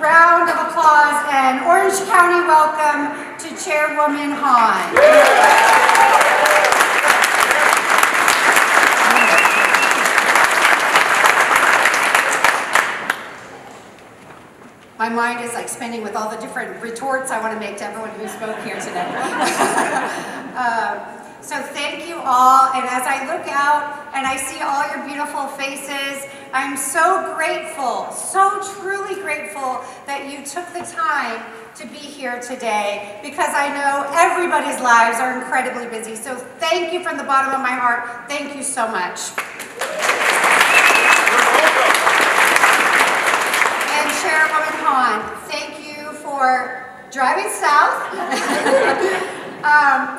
round of applause and Orange County welcome to Chairwoman Hahn. My mind is like spinning with all the different retorts I want to make to everyone who spoke here today. So thank you all, and as I look out and I see all your beautiful faces, I'm so grateful, so truly grateful that you took the time to be here today, because I know everybody's lives are incredibly busy. So thank you from the bottom of my heart. Thank you so much. And Chairwoman Hahn, thank you for driving south.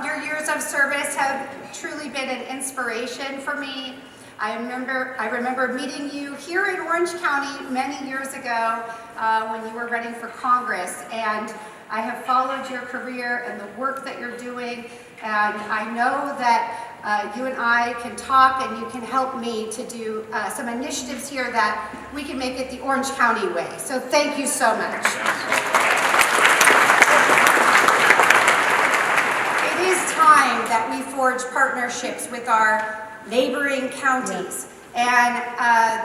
Your years of service have truly been an inspiration for me. I remember meeting you here in Orange County many years ago when you were running for Congress, and I have followed your career and the work that you're doing, and I know that you and I can talk and you can help me to do some initiatives here that we can make it the Orange County way. So thank you so much. It is time that we forge partnerships with our neighboring counties. And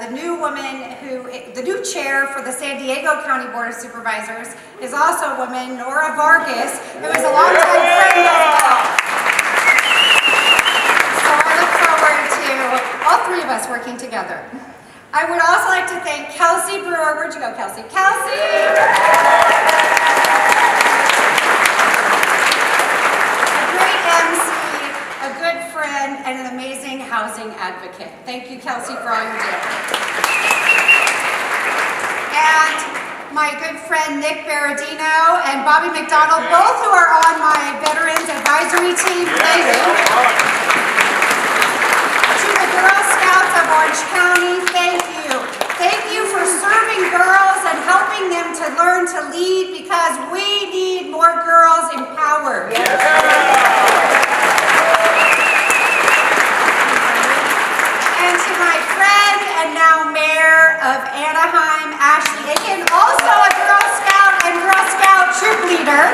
the new chair for the San Diego County Board of Supervisors is also a woman, Nora Vargas, who is a longtime friend as well. So I look forward to all three of us working together. I would also like to thank Kelsey Brewer. Where'd you go, Kelsey? Kelsey! A good friend and an amazing housing advocate. Thank you, Kelsey, for all you do. And my good friend Nick Berardino and Bobby McDonald, both who are on my Veterans Advisory Team. Thank you. To the Girl Scouts of Orange County, thank you. Thank you for serving girls and helping them to learn to lead, because we need more girls empowered. To my friend and now Mayor of Anaheim, Ashley Aiken, also a Girl Scout and Girl Scout troop leader.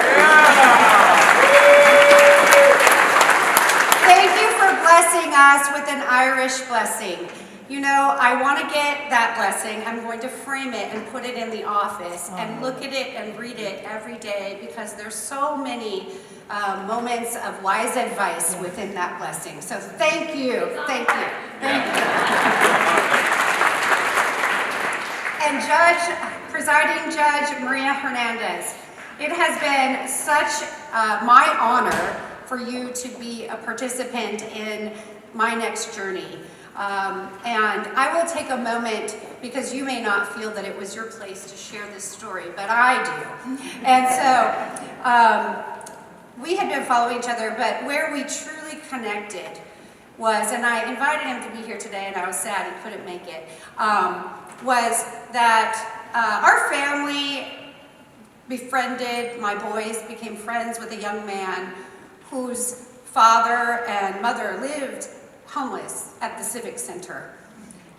Thank you for blessing us with an Irish blessing. You know, I want to get that blessing. I'm going to frame it and put it in the office and look at it and read it every day, because there's so many moments of wise advice within that blessing. So thank you, thank you, thank you. And Presiding Judge Maria Hernandez, it has been such my honor for you to be a participant in my next journey. And I will take a moment, because you may not feel that it was your place to share this story, but I do. And so we had been following each other, but where we truly connected was, and I invited him to be here today, and I was sad he couldn't make it, was that our family befriended, my boys became friends with a young man whose father and mother lived homeless at the Civic Center,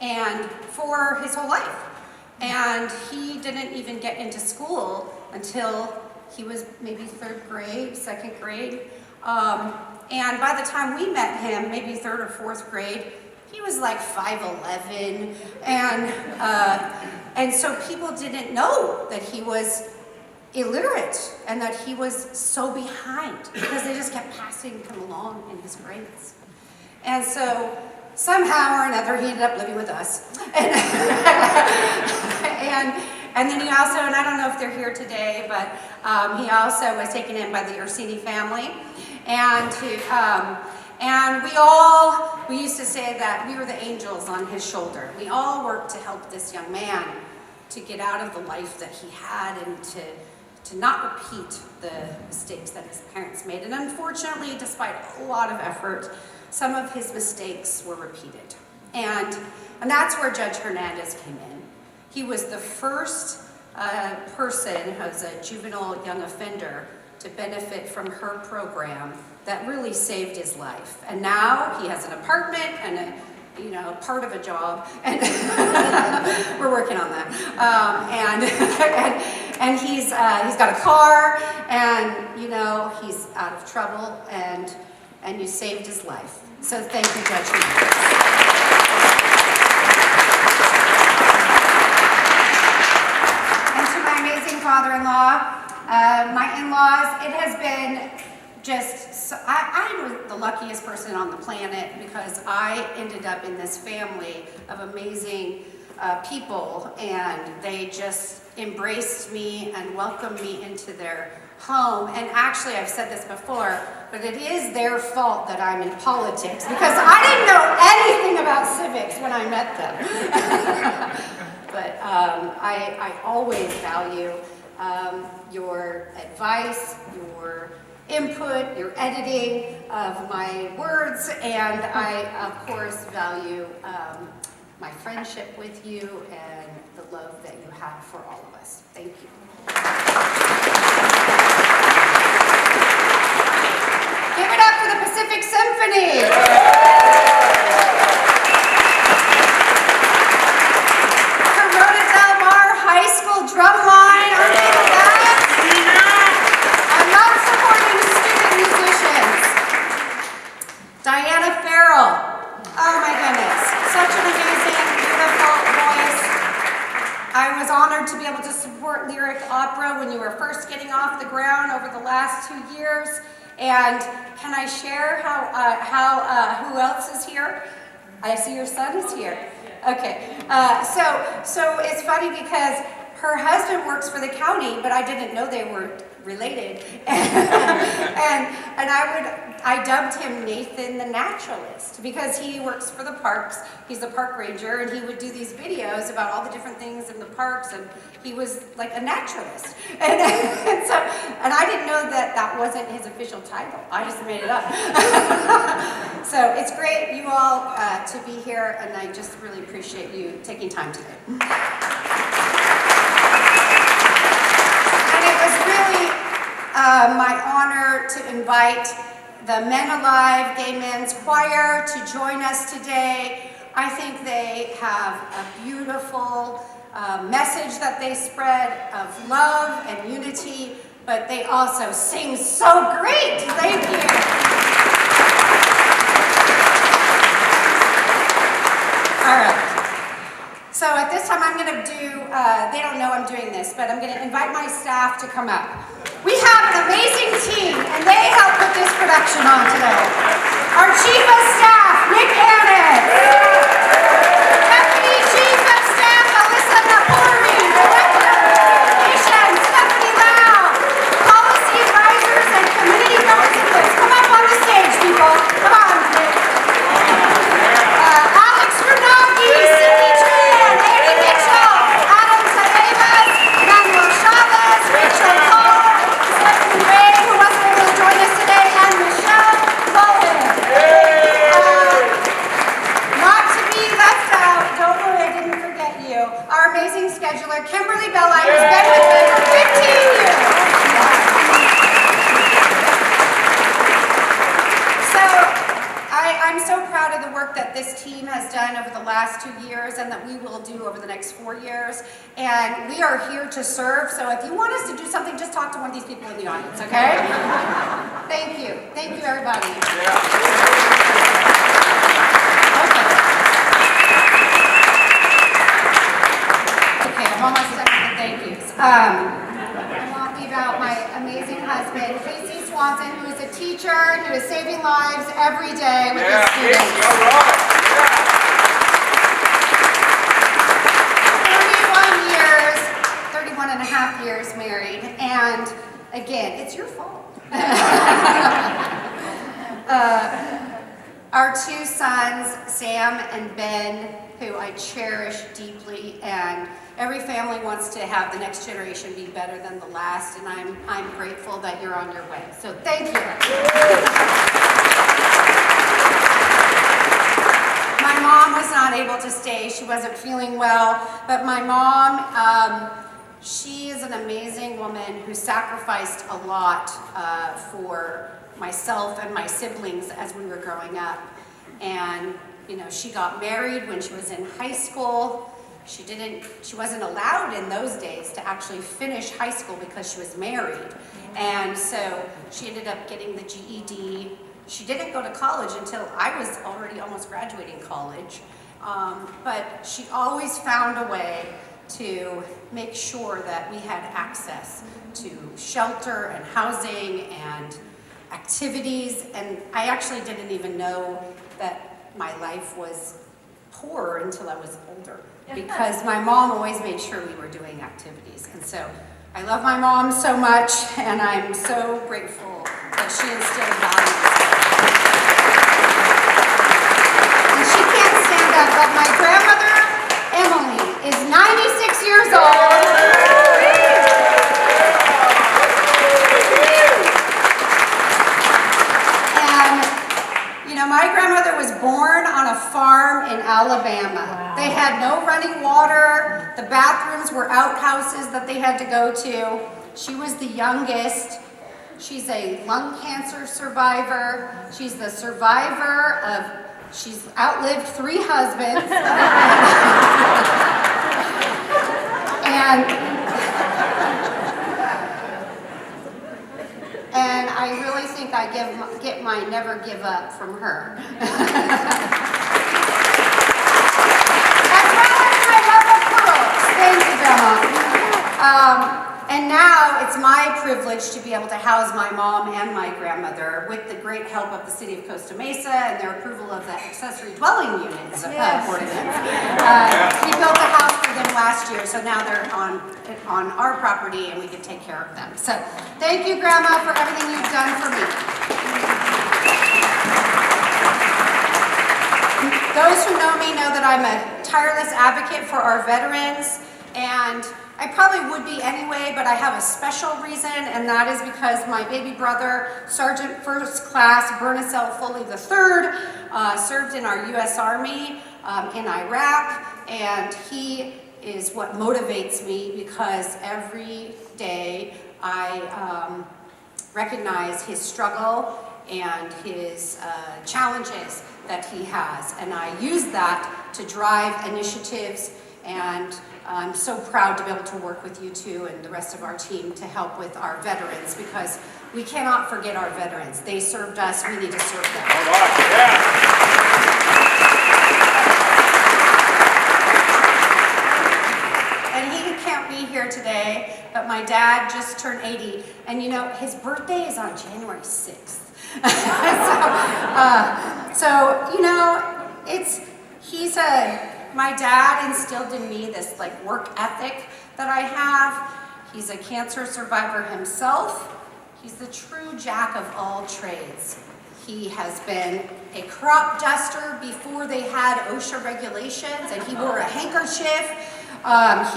and for his whole life. And he didn't even get into school until he was maybe third grade, second grade. And by the time we met him, maybe third or fourth grade, he was like 5'11", and so people didn't know that he was illiterate and that he was so behind, because they just kept passing him along in his grades. And so somehow or another he ended up living with us. And then he also, and I don't know if they're here today, but he also was taken in by the Orsini family. And we used to say that we were the angels on his shoulder. We all worked to help this young man to get out of the life that he had, and to not repeat the mistakes that his parents made. And unfortunately, despite a lot of effort, some of his mistakes were repeated. And that's where Judge Hernandez came in. He was the first person as a juvenile young offender to benefit from her program that really saved his life. And now he has an apartment and part of a job, and we're working on that. And he's got a car, and you know, he's out of trouble, and you saved his life. So thank you, Judge Hernandez. And to my amazing father-in-law, my in-laws, it has been just, so, I was the luckiest person on the planet because I ended up in this family of amazing people, and they just embraced me and welcomed me into their home. And actually, I've said this before, but it is their fault that I'm in politics because I didn't know anything about civics when I met them. But I always value your advice, your input, your editing of my words, and I, of course, value my friendship with you and the love that you have for all of us. Thank you. Give it up for the Pacific Symphony. Corona Del Mar High School drumline. Aren't they the best? I love supporting the student musicians. Diana Farrell. Oh my goodness. Such an amazing, beautiful voice. I was honored to be able to support Lyric Opera when you were first getting off the ground over the last 2 years. And can I share who else is here? I see your son is here. Okay. So it's funny because her husband works for the county, but I didn't know they were related. and I dubbed him Nathan the Naturalist because he works for the parks. He's a park ranger, and he would do these videos about all the different things in the parks, and he was like a naturalist. And I didn't know that wasn't his official title. I just made it up. So it's great you all to be here, and I just really appreciate you taking time today. And it was really my honor to invite the Men Alive Gay Men's Choir to join us today. I think they have a beautiful message that they spread of love and unity, but they also sing so great. Thank you. All right. So at this time I'm going to do, they don't know I'm doing this, but I'm going to invite my staff to come up. We have an amazing team, and they helped put this production on today. Our Chief of Staff, Nick Annis. Deputy Chief of Staff, Alyssa Napoli. Director of Communications, Stephanie Lau. Policy Advisors and Community Representatives. Come up on the stage, people. Come on. Alex Renagi, Cindy Tran, Amy Mitchell, Adam Taevas, Manuel Chavez, Rachel Cole, Stephanie Ray, who wasn't able to join us today, and Michelle Bowen. Not to be left out, don't worry, I didn't forget you. Our amazing scheduler, Kimberly Belli, who's been with me for 15 years. So, I'm so proud of the work that this team has done over the last 2 years and that we will do over the next 4 years. And we are here to serve, so if you want us to do something, just talk to one of these people in the audience, okay? Thank you. Thank you, everybody. Okay, I'm almost done with the thank yous. I want to leave out my amazing husband, Casey Swanson, who is a teacher, who is saving lives every day with his students. 31 and a half years married, and again, it's your fault. Our 2 sons, Sam and Ben, who I cherish deeply, and every family wants to have the next generation be better than the last, and I'm grateful that you're on your way. So thank you. My mom was not able to stay. She wasn't feeling well, but my mom, she is an amazing woman who sacrificed a lot for myself and my siblings as we were growing up. And, you know, she got married when she was in high school. she wasn't allowed in those days to actually finish high school because she was married. And so she ended up getting the GED. She didn't go to college until I was already almost graduating college. But she always found a way to make sure that we had access to shelter and housing and activities. And I actually didn't even know that my life was poor until I was older, because my mom always made sure we were doing activities. And so I love my mom so much, and I'm so grateful that she instilled values. And she can't stand up, but my grandmother, Emily, is 96 years old. My grandmother was born on a farm in Alabama. Wow. They had no running water. The bathrooms were outhouses that they had to go to. She was the youngest. She's a lung cancer survivor. She's the survivor of, she's outlived 3 husbands. And I really think I get my never give up from her. As well as my love of pearls. Thank you, Grandma. And now it's my privilege to be able to house my mom and my grandmother with the great help of the city of Costa Mesa and their approval of the accessory dwelling units ordinance. We built a house for them last year, so now they're on our property and we can take care of them. So thank you, Grandma, for everything you've done for me. Those who know me know that I'm a tireless advocate for our veterans, and I probably would be anyway, but I have a special reason, and that is because my baby brother, Sergeant First Class Katrina Foley III, served in our U.S. Army in Iraq, and he is what motivates me, because every day I recognize his struggle and his challenges that he has, and I use that to drive initiatives. And I'm so proud to be able to work with you two and the rest of our team to help with our veterans, because we cannot forget our veterans. They served us, we need to serve them. All right, yeah. And he can't be here today, but my dad just turned 80, and you know, his birthday is on January 6th. So you know, my dad instilled in me this like work ethic that I have. He's a cancer survivor himself. He's the true jack of all trades. He has been a crop duster before they had OSHA regulations, and he wore a handkerchief.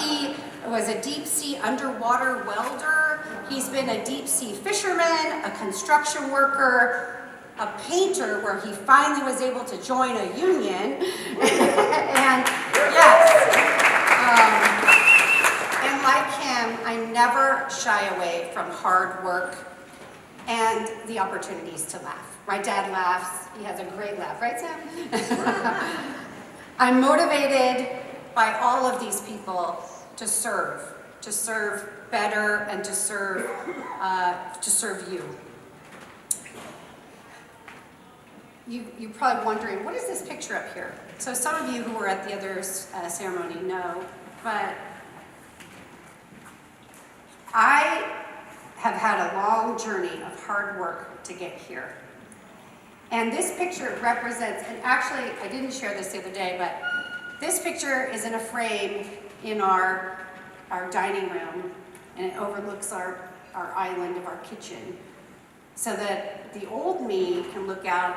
He was a deep sea underwater welder. He's been a deep sea fisherman, a construction worker, a painter, where he finally was able to join a union. And yes, and like him, I never shy away from hard work and the opportunities to laugh. My dad laughs. He has a great laugh, right, Sam? I'm motivated by all of these people to serve better, and to serve you. You're probably wondering, what is this picture up here? So some of you who were at the other ceremony know, but I have had a long journey of hard work to get here. And this picture represents, and actually I didn't share this the other day, but this picture is in a frame in our dining room, and it overlooks our island of our kitchen, so that the old me can look out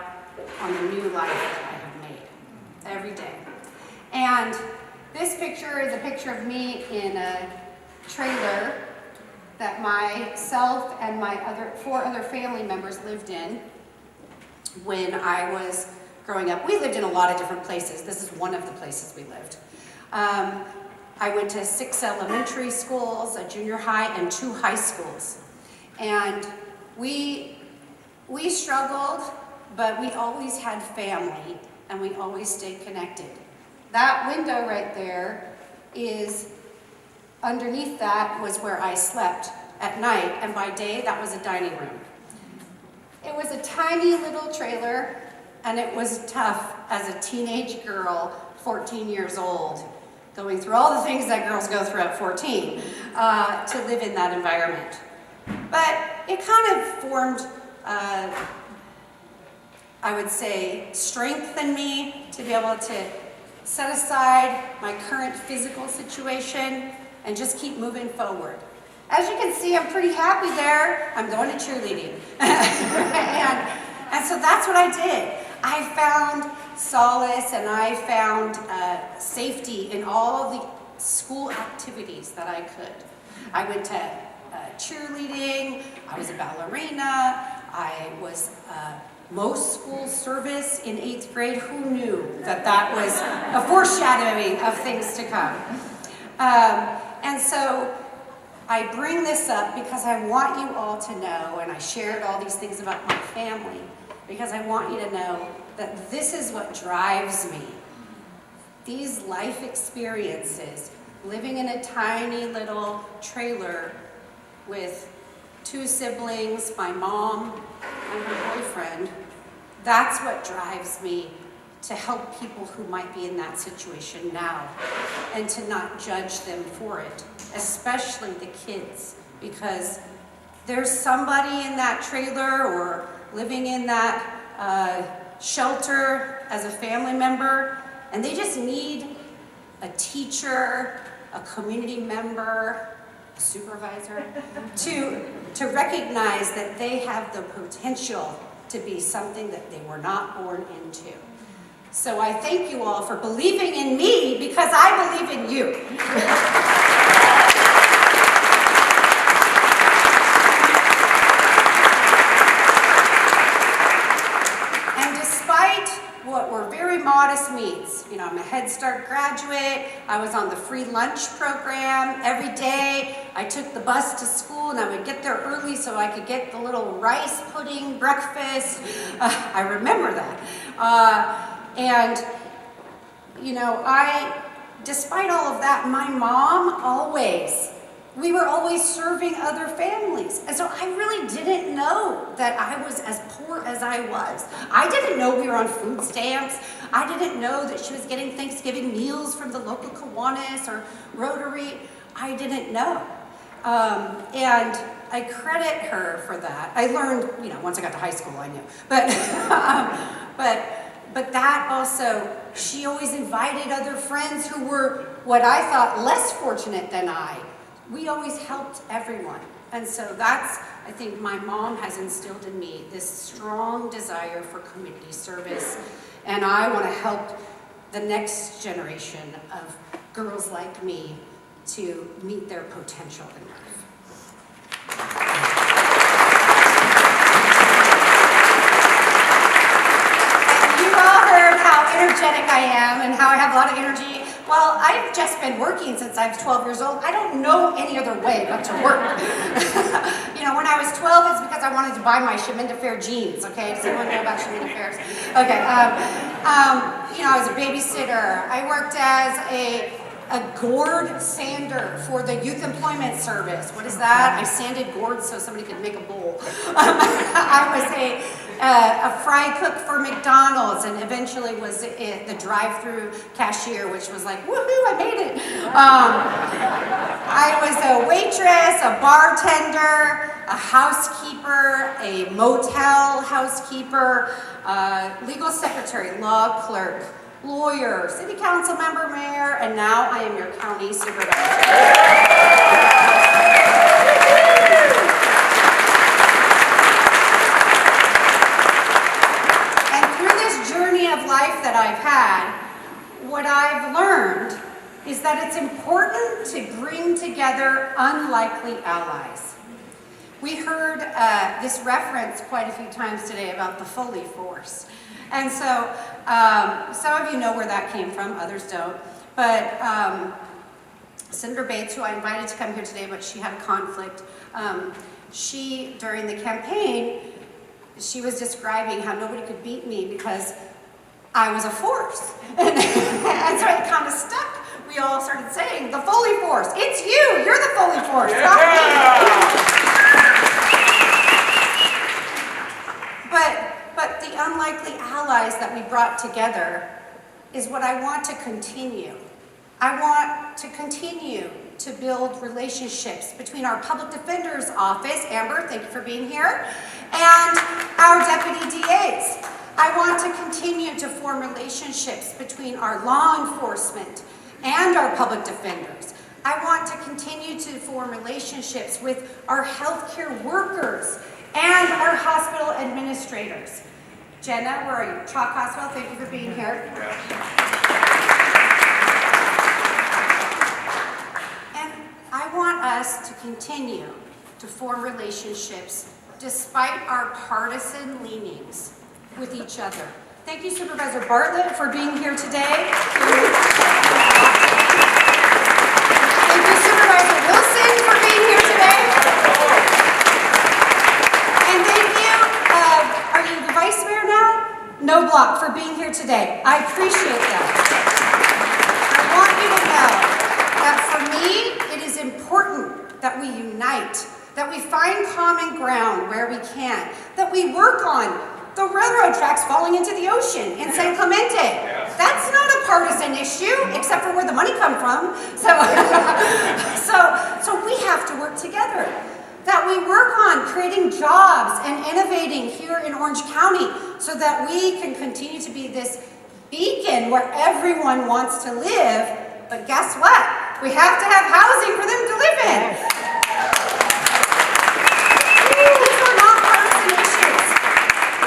on the new life that I have made every day. And this picture is a picture of me in a trailer that myself and my 4 other family members lived in when I was growing up. We lived in a lot of different places. This is one of the places we lived. I went to 6 elementary schools, a junior high, and 2 high schools. And we struggled, but we always had family, and we always stayed connected. That window right there is underneath that was where I slept at night, and by day that was a dining room. It was a tiny little trailer, and it was tough as a teenage girl, 14 years old, going through all the things that girls go through at 14, to live in that environment. But it kind of formed, I would say, strength in me to be able to set aside my current physical situation and just keep moving forward. As you can see, I'm pretty happy there. I'm going to cheerleading. and so that's what I did. I found solace and I found safety in all of the school activities that I could. I went to cheerleading, I was a ballerina, I was most school service in 8th grade. Who knew that that was a foreshadowing of things to come? And so I bring this up because I want you all to know, and I shared all these things about my family, because I want you to know that this is what drives me. These life experiences, living in a tiny little trailer with 2 siblings, my mom and her boyfriend, that's what drives me to help people who might be in that situation now and to not judge them for it, especially the kids, because there's somebody in that trailer or living in that shelter as a family member, and they just need a teacher, a community member, a supervisor, to recognize that they have the potential to be something that they were not born into. So I thank you all for believing in me because I believe in you. What were very modest means. You know, I'm a Head Start graduate. I was on the free lunch program every day. I took the bus to school and I would get there early so I could get the little rice pudding breakfast. I remember that. And, you know, despite all of that, my mom we were always serving other families. And so I really didn't know that I was as poor as I was. I didn't know we were on food stamps. I didn't know that she was getting Thanksgiving meals from the local Kiwanis or Rotary. I didn't know. And I credit her for that. I learned, you know, once I got to high school, I knew. But that also, she always invited other friends who were what I thought less fortunate than I. We always helped everyone. And so that's, I think my mom has instilled in me this strong desire for community service. And I want to help the next generation of girls like me to meet their potential in life. And you all heard how energetic I am and how I have a lot of energy. Well, I've just been working since I was 12 years old. I don't know any other way but to work. You know, when I was 12, it's because I wanted to buy my Sheminda Fair jeans, okay? Does anyone know about Sheminda Fairs? Okay, you know, I was a babysitter. I worked as a gourd sander for the Youth Employment Service. What is that? I sanded gourds so somebody could make a bowl. I was a fry cook for McDonald's and eventually was the drive-through cashier, which was like, woohoo, I made it. I was a waitress, a bartender, a housekeeper, a motel housekeeper, legal secretary, law clerk, lawyer, city council member, mayor, and now I am your county supervisor. Of life that I've had, what I've learned is that it's important to bring together unlikely allies. We heard this reference quite a few times today about the Foley force. And so some of you know where that came from, others don't. But Senator Bates, who I invited to come here today, but she had a conflict, she, during the campaign, she was describing how nobody could beat me because I was a force. And so it kind of stuck we all started saying, the Foley Force. It's you. You're the Foley Force, not me. But the unlikely allies that we brought together is what I want to continue. I want to continue to build relationships between our public defender's office, Amber, thank you for being here, and our deputy DAs. I want to continue to form relationships between our law enforcement and our public defenders. I want to continue to form relationships with our healthcare workers and our hospital administrators. Jenna, where are you? Chalk Hospital, thank you for being here. And I want us to continue to form relationships despite our partisan leanings with each other. Thank you, Supervisor Bartlett, for being here today. Thank you, Supervisor Wilson, for being here today. And thank you, are you the Vice Mayor now? No Block, for being here today. I appreciate that. I want you to know that for me, it is important that we unite, that we find common ground where we can, that we work on the railroad tracks falling into the ocean in San Clemente. That's not a partisan issue, except for where the money comes from. So we have to work together. That we work on creating jobs and innovating here in Orange County so that we can continue to be this beacon where everyone wants to live. But guess what? We have to have housing for them to live in. These are not partisan issues.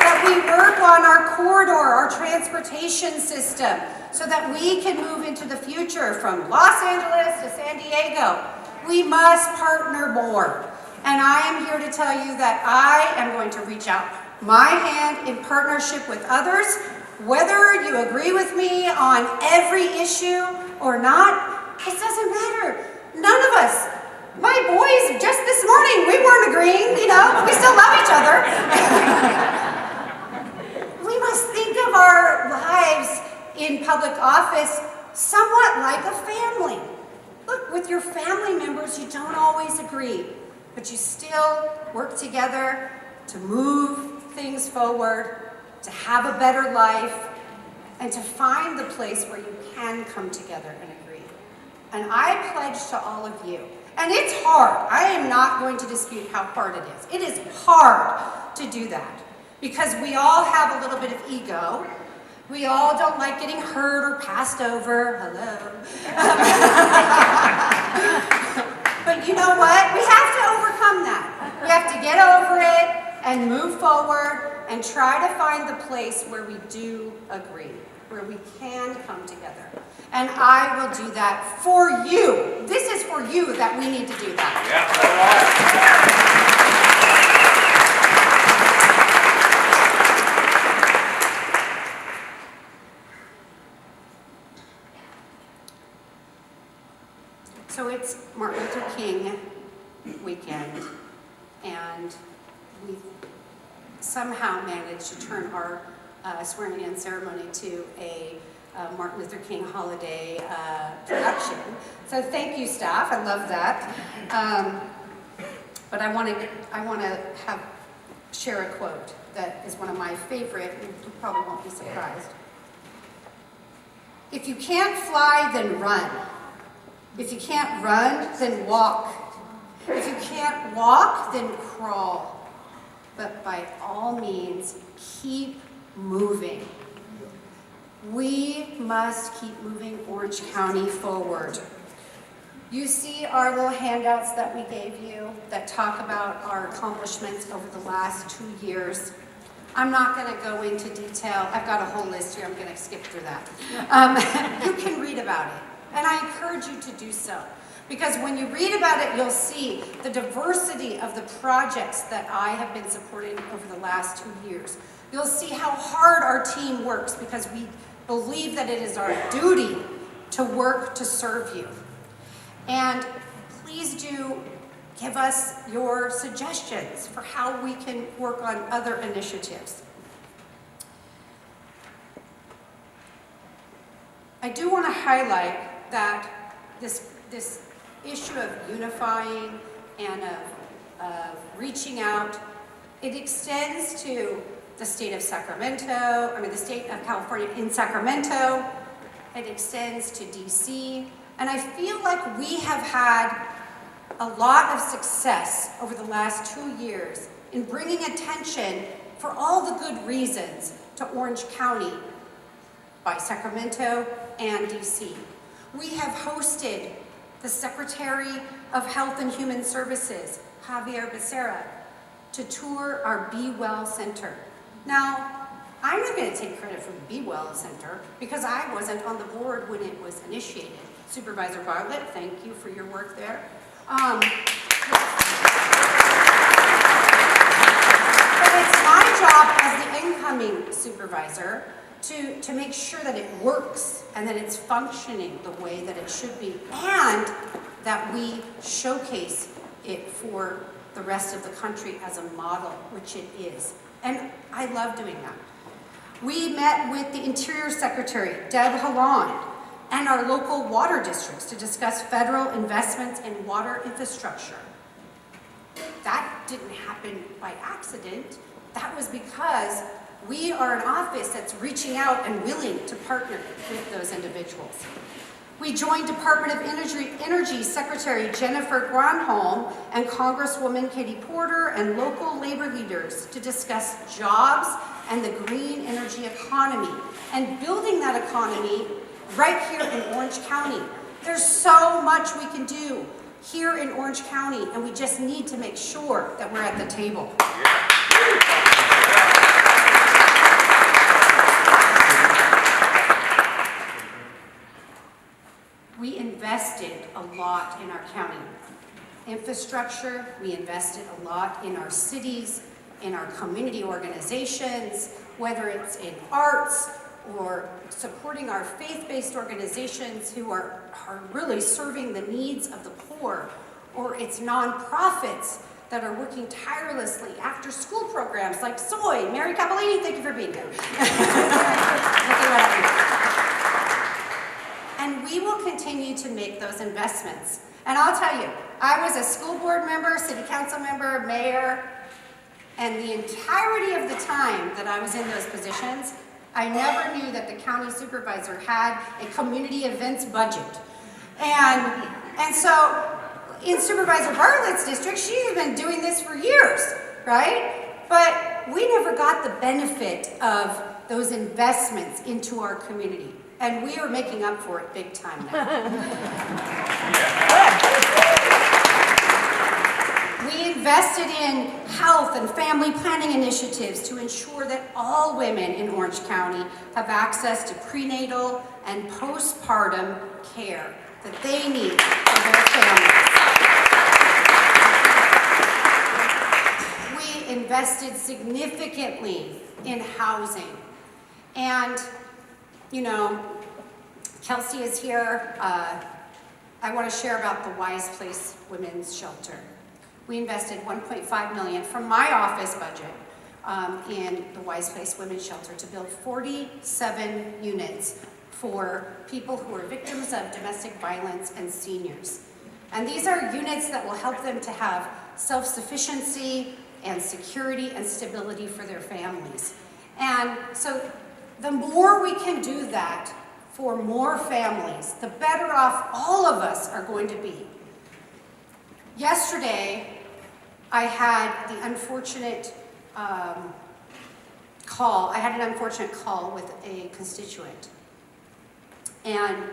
That we work on our corridor, our transportation system, so that we can move into the future from Los Angeles to San Diego. We must partner more. And I am here to tell you that I am going to reach out my hand in partnership with others, whether you agree with me on every issue or not, it doesn't matter. None of us, my boys, just this morning, we weren't agreeing, but we still love each other. We must think of our lives in public office somewhat like a family. Look, with your family members, you don't always agree, but you still work together to move things forward, to have a better life, and to find the place where you can come together and agree. And I pledge to all of you, and it's hard. I am not going to dispute how hard it is. It is hard to do that because we all have a little bit of ego. We all don't like getting hurt or passed over. Hello. But you know what? We have to overcome that. We have to get over it and move forward and try to find the place where we do agree, where we can come together. And I will do that for you. This is for you that we need to do that. So it's Martin Luther King weekend, and we somehow managed to turn our swearing-in ceremony to a Martin Luther King holiday production. So thank you, staff. I love that. But I want to share a quote that is one of my favorite, and you probably won't be surprised. If you can't fly, then run. If you can't run, then walk. If you can't walk, then crawl. But by all means, keep moving. We must keep moving Orange County forward. You see our little handouts that we gave you that talk about our accomplishments over the last 2 years. I'm not going to go into detail. I've got a whole list here. I'm going to skip through that. You can read about it. And I encourage you to do so. Because when you read about it, you'll see the diversity of the projects that I have been supporting over the last 2 years. You'll see how hard our team works because we believe that it is our duty to work to serve you. And please do give us your suggestions for how we can work on other initiatives. I do want to highlight that this issue of unifying and of reaching out, it extends to the state of Sacramento, the state of California in Sacramento. It extends to DC. And I feel like we have had a lot of success over the last 2 years in bringing attention for all the good reasons to Orange County by Sacramento and DC. We have hosted the Secretary of Health and Human Services, Javier Becerra, to tour our Be Well Center. Now, I'm not going to take credit for the Be Well Center because I wasn't on the board when it was initiated. Supervisor Bartlett, thank you for your work there. But it's my job as the incoming supervisor to make sure that it works and that it's functioning the way that it should be, and that we showcase it for the rest of the country as a model, which it is. And I love doing that. We met with the Interior Secretary, Deb Haaland, and our local water districts to discuss federal investments in water infrastructure. That didn't happen by accident. That was because we are an office that's reaching out and willing to partner with those individuals. We joined Department of Energy Secretary Jennifer Granholm and Congresswoman Katie Porter and local labor leaders to discuss jobs and the green energy economy and building that economy right here in Orange County. There's so much we can do here in Orange County, and we just need to make sure that we're at the table. We invested a lot in our county infrastructure. We invested a lot in our cities, in our community organizations, whether it's in arts or supporting our faith-based organizations who are really serving the needs of the poor, or it's nonprofits that are working tirelessly after school programs like Soy. Mary Capellini, thank you for being here. And we will continue to make those investments. And I'll tell you, I was a school board member, city council member, mayor, and the entirety of the time that I was in those positions, I never knew that the county supervisor had a community events budget. And so in Supervisor Bartlett's district, she's been doing this for years, right? But we never got the benefit of those investments into our community. And we are making up for it big time now. We invested in health and family planning initiatives to ensure that all women in Orange County have access to prenatal and postpartum care that they need for their families. We invested significantly in housing. And, you know, Kelsey is here. I want to share about the Wise Place Women's Shelter. We invested $1.5 million from my office budget in the Wise Place Women's Shelter to build 47 units for people who are victims of domestic violence and seniors. And these are units that will help them to have self-sufficiency and security and stability for their families. And so the more we can do that for more families, the better off all of us are going to be. Yesterday, I had the unfortunate call. I had an unfortunate call with a constituent. And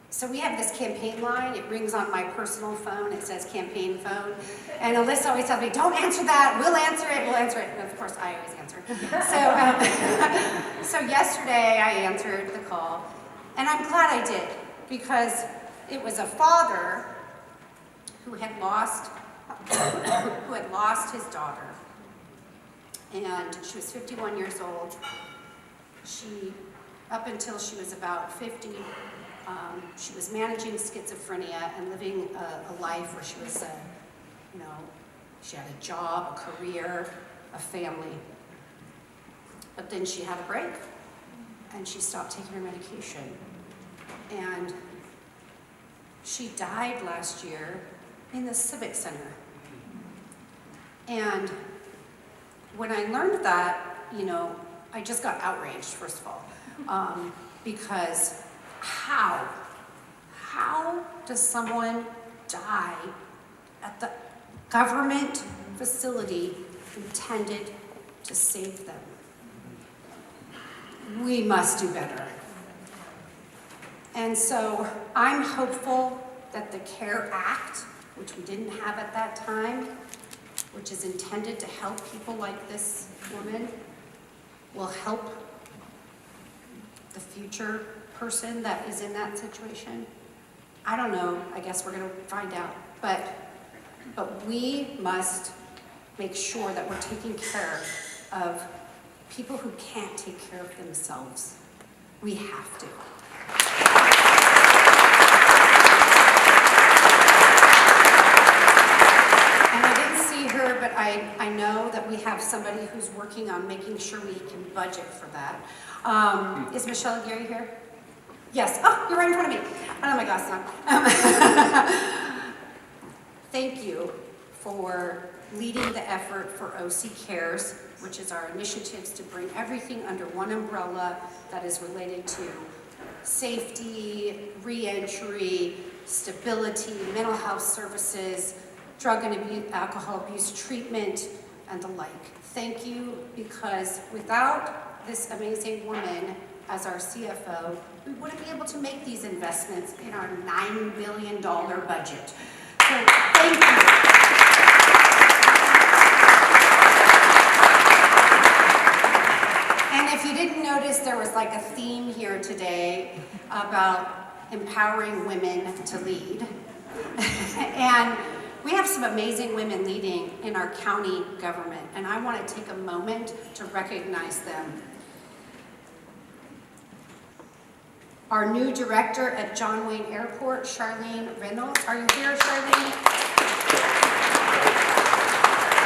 so we have this campaign line. It rings on my personal phone. It says campaign phone. And Alyssa always tells me, don't answer that. We'll answer it. We'll answer it. And of course, I always answer. So yesterday, I answered the call. And I'm glad I did, because it was a father who had lost his daughter. And she was 51 years old. Up until she was about 50, she was managing schizophrenia and living a life where she was, she had a job, a career, a family. But then she had a break, and she stopped taking her medication. and she died last year in the Civic Center. And when I learned that, I just got outraged, first of all, because how does someone die at the government facility intended to save them? We must do better. And so I'm hopeful that the CARE Act, which we didn't have at that time, which is intended to help people like this woman, will help the future person that is in that situation. I don't know, I guess we're gonna find out. But we must make sure that we're taking care of people who can't take care of themselves. We have to. And I didn't see her, but I know that we have somebody who's working on making sure we can budget for that. Is Michelle Gary here? Yes. Oh, you're right in front of me. I don't have my glasses on. Thank you for leading the effort for OC Cares, which is our initiatives to bring everything under one umbrella that is related to safety, re-entry, stability, mental health services, drug and alcohol abuse treatment, and the like. Thank you, because without this amazing woman as our CFO, we wouldn't be able to make these investments in our $9 billion budget. So thank you. And if you didn't notice, there was like a theme here today about empowering women to lead. And we have some amazing women leading in our county government, and I want to take a moment to recognize them. Our new director at John Wayne Airport, Charlene Reynolds. Are you here, Charlene?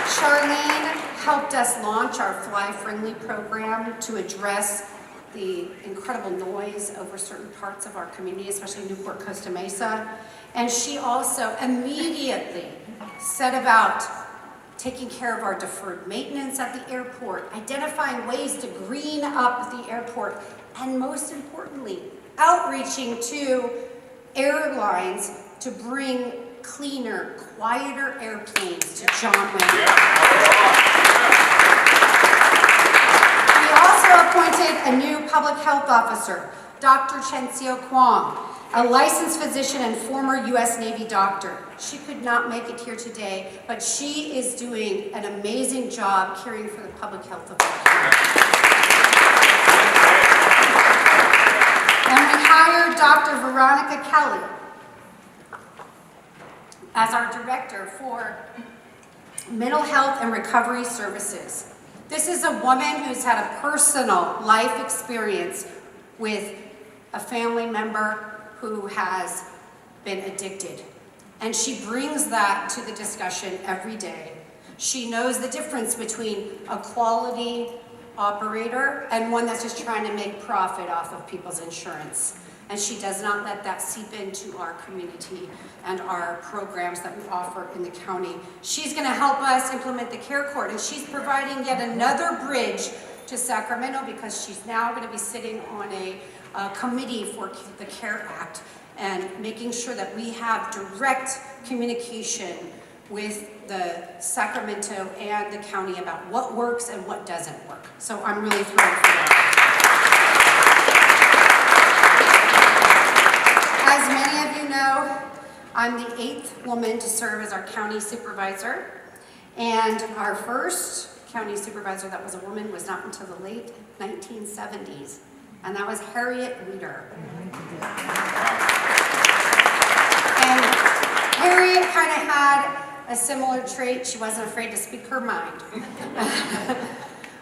Charlene helped us launch our Fly Friendly program to address the incredible noise over certain parts of our community, especially Newport, Costa Mesa. And she also immediately set about taking care of our deferred maintenance at the airport, identifying ways to green up the airport, and most importantly, outreaching to airlines to bring cleaner, quieter airplanes to John Wayne. We also appointed a new public health officer, Dr. Chencio Kwong, a licensed physician and former U.S. Navy doctor. She could not make it here today, but she is doing an amazing job caring for the public health of our community. And we hired Dr. Veronica Kelly as our director for mental health and recovery services. This is a woman who's had a personal life experience with a family member who has been addicted. And she brings that to the discussion every day. She knows the difference between a quality operator and one that's just trying to make profit off of people's insurance. And she does not let that seep into our community and our programs that we offer in the county. She's gonna help us implement the Care Court, and she's providing yet another bridge to Sacramento because she's now gonna be sitting on a committee for the CARE Act and making sure that we have direct communication with the Sacramento and the county about what works and what doesn't work. So I'm really thrilled for that. As many of you know, I'm the 8th woman to serve as our county supervisor, and our first county supervisor that was a woman was not until the late 1970s, and that was Harriet Weeder. And Harriet kind of had a similar trait. She wasn't afraid to speak her mind.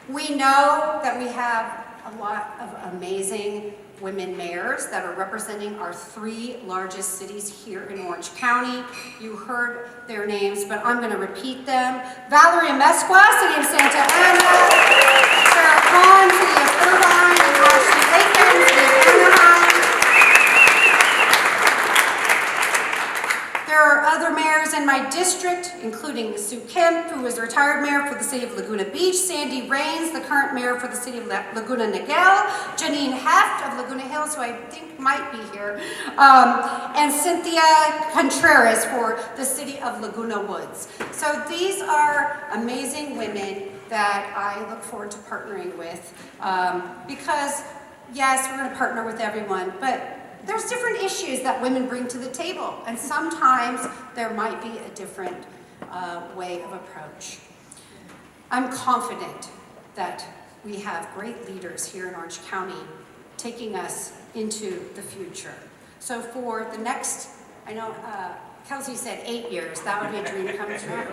We know that we have a lot of amazing women mayors that are representing our 3 largest cities here in Orange County. You heard their names, but I'm going to repeat them. Valerie Mesqua, City of Santa Ana. Sarah Kahn, City of Irvine. And Ashley Lakin, City of Anaheim. other mayors in my district, including Sue Kemp, who was retired mayor for the city of Laguna Beach, Sandy Raines, the current mayor for the city of Laguna Niguel, Janine Heft of Laguna Hills, who I think might be here, and Cynthia Contreras for the city of Laguna Woods. So these are amazing women that I look forward to partnering with because, yes, we're going to partner with everyone, but there's different issues that women bring to the table, and sometimes there might be a different way of approach. I'm confident that we have great leaders here in Orange County taking us into the future. So for the next, I know Kelsey said 8 years, that would be a dream come true.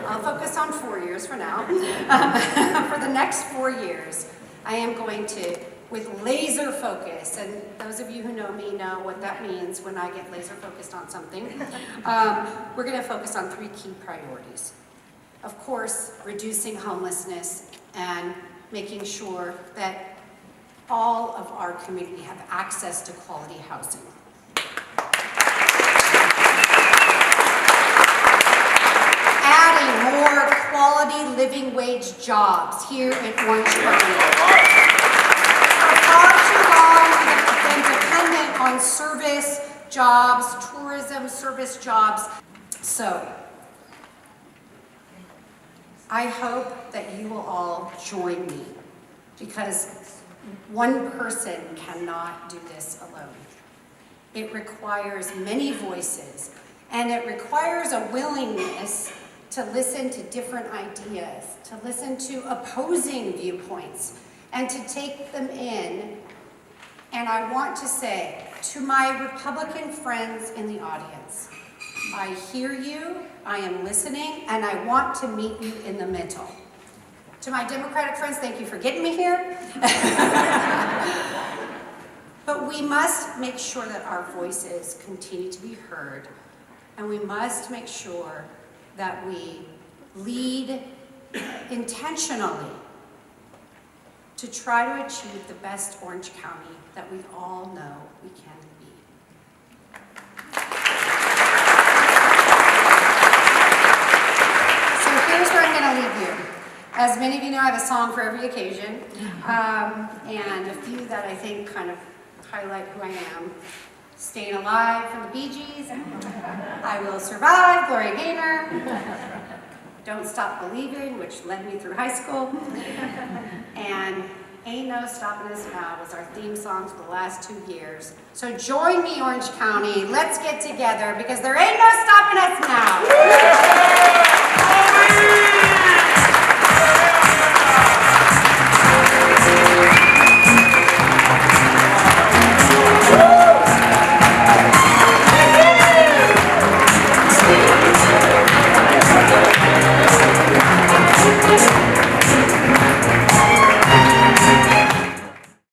I'll focus on 4 years for now. For the next 4 years, I am going to, with laser focus, and those of you who know me know what that means when I get laser focused on something, we're going to focus on 3 key priorities. Of course, reducing homelessness and making sure that all of our community have access to quality housing. Adding more quality living wage jobs here in Orange County. For far too long, we have been dependent on service jobs, tourism service jobs. So, I hope that you will all join me, because one person cannot do this alone. It requires many voices, and it requires a willingness to listen to different ideas, to listen to opposing viewpoints, and to take them in. And I want to say to my Republican friends in the audience, I hear you, I am listening, and I want to meet you in the middle. To my Democratic friends, thank you for getting me here. But we must make sure that our voices continue to be heard, and we must make sure that we lead intentionally to try to achieve the best Orange County that we all know we can be. So here's where I'm going to leave you. As many of you know, I have a song for every occasion, and a few that I think kind of highlight who I am. Staying Alive from the Bee Gees, I Will Survive, Gloria Gaynor, Don't Stop Believing, which led me through high school, and Ain't No Stopping Us Now was our theme songs for the last 2 years. So join me, Orange County, let's get together, because there ain't no stopping